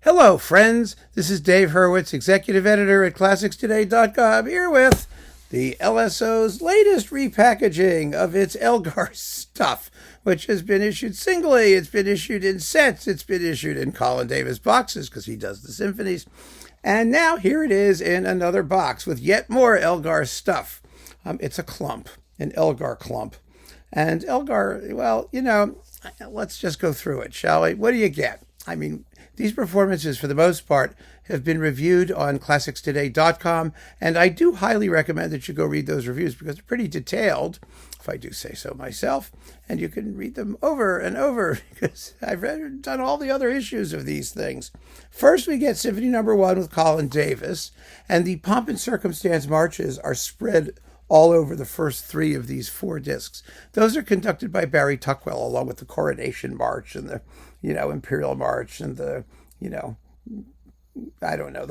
Hello, friends. This is Dave Hurwitz, executive editor at ClassicsToday.com, here with the LSO's latest repackaging of its Elgar stuff, which has been issued singly, it's been issued in sets, it's been issued in Colin Davis boxes because he does the symphonies, and now here it is in another box with yet more Elgar stuff. It's a clump, an Elgar clump. And Elgar, well, let's just go through it, shall we? What do you get? I mean, these performances, for the most part, have been reviewed on ClassicsToday.com, and I do highly recommend that you go read those reviews because they're pretty detailed, if I do say so myself, and you can read them over and over because I've done all the other issues of these things. First, we get Symphony No. 1 with Colin Davis, and the Pomp and Circumstance marches are spread all over the first three of these four discs. Those are conducted by Barry Tuckwell, along with the Coronation March and the, Imperial March and the, the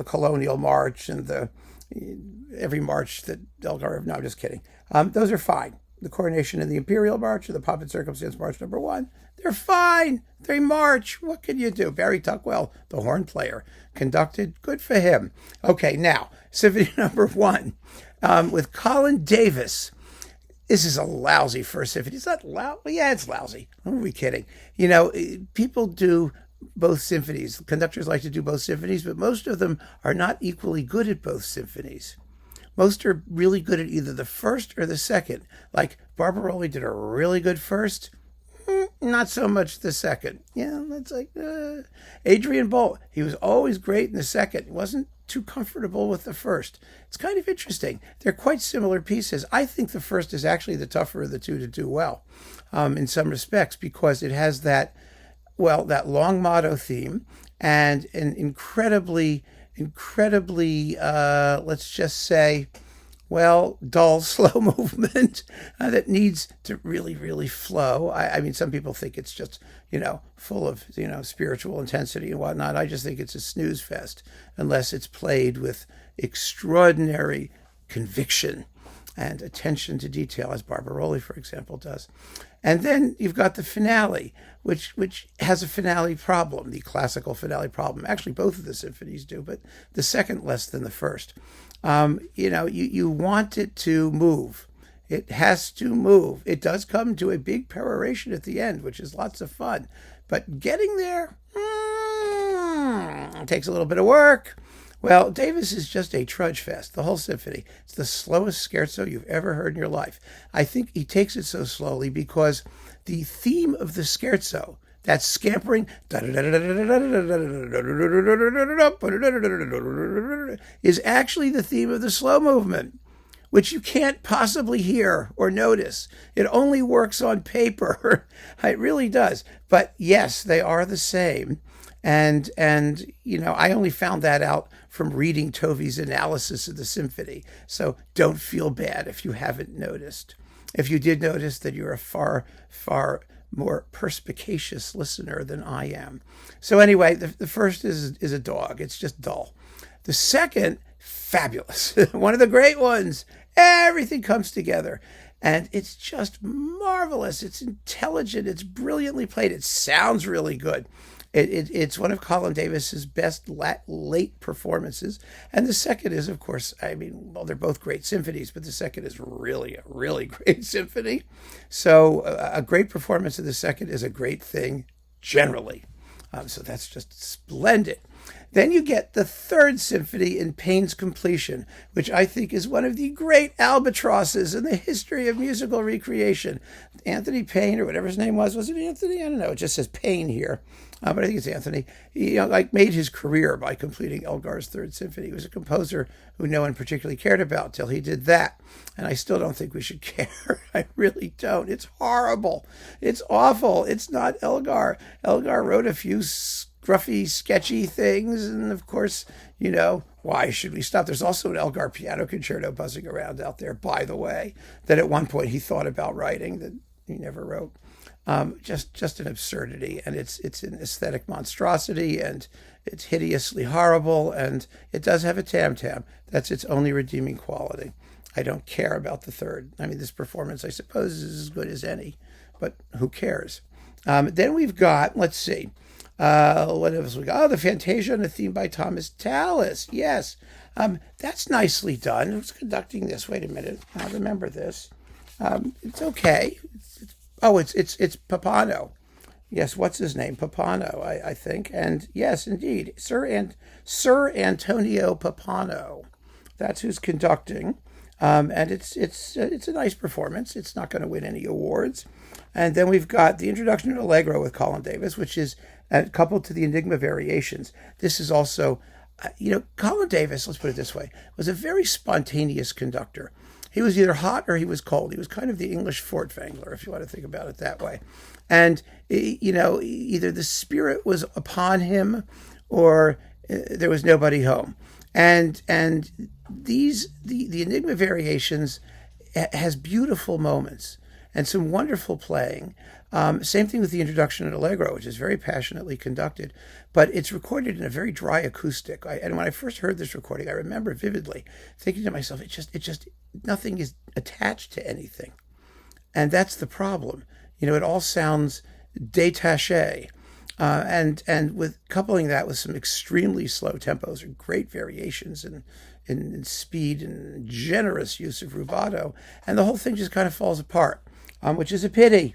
Colonial March and every march that Elgar, no, I'm just kidding. Those are fine. The Coronation and the Imperial March and the Pomp and Circumstance March No. 1, they're fine. They march. What can you do? Barry Tuckwell, the horn player, conducted. Good for him. Okay, now, Symphony No. 1. With Colin Davis. This is a lousy first symphony. It's not lousy. Yeah, it's lousy. Who are we kidding? People do both symphonies. Conductors like to do both symphonies, but most of them are not equally good at both symphonies. Most are really good at either the first or the second. Like Barbaroli did a really good first, not so much the second. Yeah, that's like Adrian Bolt. He was always great in the second. He wasn't too comfortable with the first. It's kind of interesting. They're quite similar pieces. I think the first is actually the tougher of the two to do well, in some respects, because it has that long motto theme and an incredibly, let's just say, dull, slow movement that needs to really, really flow. I mean, some people think it's just, full of, spiritual intensity and whatnot. I just think it's a snooze fest unless it's played with extraordinary conviction and attention to detail, as Barbaroli, for example, does. And then you've got the finale, which has a finale problem, the classical finale problem. Actually, both of the symphonies do, but the second less than the first. You want it to move. It has to move. It does come to a big peroration at the end, which is lots of fun. But getting there takes a little bit of work. Well, Davis is just a trudge fest, the whole symphony. It's the slowest scherzo you've ever heard in your life. I think he takes it so slowly because the theme of the scherzo, that scampering, is actually the theme of the slow movement, which you can't possibly hear or notice. It only works on paper. It really does. But yes, they are the same. And I only found that out from reading Tovey's analysis of the symphony. So don't feel bad if you haven't noticed. If you did notice, that you're a far, far more perspicacious listener than I am. So anyway, the first is a dog. It's just dull. The second, fabulous. One of the great ones. Everything comes together. And it's just marvelous. It's intelligent. It's brilliantly played. It sounds really good. It's one of Colin Davis's best late performances. And the second is, of course, they're both great symphonies, but the second is really a really great symphony. So a great performance of the second is a great thing generally. So that's just splendid. Then you get the third symphony in Payne's completion, which I think is one of the great albatrosses in the history of musical recreation. Anthony Payne, or whatever his name was it Anthony? I don't know. It just says Payne here. But I think it's Anthony. He made his career by completing Elgar's Third Symphony. He was a composer who no one particularly cared about till he did that. And I still don't think we should care. I really don't. It's horrible. It's awful. It's not Elgar. Elgar wrote a few scruffy, sketchy things. And of course, why should we stop? There's also an Elgar piano concerto buzzing around out there, by the way, that at one point he thought about writing that he never wrote. Just an absurdity, and it's an aesthetic monstrosity, and it's hideously horrible, and it does have a tam-tam. That's its only redeeming quality. I don't care about the third. This performance, I suppose, is as good as any, but who cares? Then we've got, let's see, What else we got? Oh, the Fantasia and a theme by Thomas Tallis. Yes. That's nicely done. Who's conducting this? Wait a minute. I remember this. It's okay. It's Papano. Yes, what's his name? Papano, I think. And yes, indeed, Sir Antonio Papano. That's who's conducting. And it's a nice performance. It's not going to win any awards. And then we've got the introduction to Allegro with Colin Davis, which is coupled to the Enigma variations. This is also, Colin Davis, let's put it this way, was a very spontaneous conductor. He was either hot or he was cold. He was kind of the English Furtwängler, if you want to think about it that way. And, either the spirit was upon him or there was nobody home. And the Enigma variations has beautiful moments and some wonderful playing. Same thing with the introduction at Allegro, which is very passionately conducted, but it's recorded in a very dry acoustic. And when I first heard this recording, I remember vividly thinking to myself, it just nothing is attached to anything, and that's the problem. It all sounds détaché, and with coupling that with some extremely slow tempos or great variations in speed and generous use of rubato, and the whole thing just kind of falls apart, which is a pity.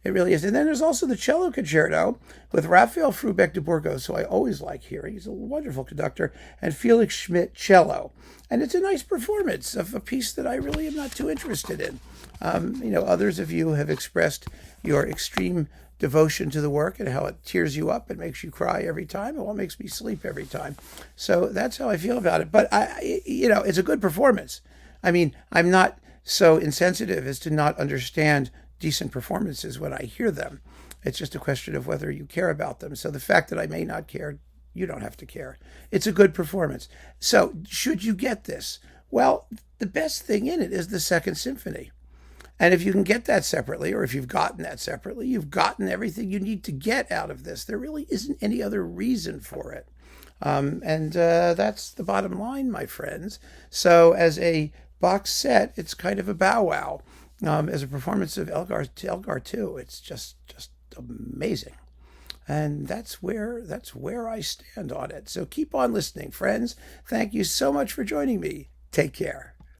It really is. And then there's also the Cello Concerto with Raphael Frubeck de Burgos, who I always like hearing. He's a wonderful conductor, and Felix Schmidt cello. And it's a nice performance of a piece that I really am not too interested in. Others of you have expressed your extreme devotion to the work and how it tears you up and makes you cry every time, and what makes me sleep every time. So that's how I feel about it. But it's a good performance. I mean, I'm not so insensitive as to not understand decent performances when I hear them. It's just a question of whether you care about them. So the fact that I may not care, you don't have to care. It's a good performance. So should you get this? Well, the best thing in it is the Second Symphony. And if you can get that separately, or if you've gotten that separately, you've gotten everything you need to get out of this. There really isn't any other reason for it. And that's the bottom line, my friends. So as a box set, it's kind of a bow wow. As a performance of Elgar 2, it's just amazing. And that's where I stand on it. So keep on listening, friends. Thank you so much for joining me. Take care.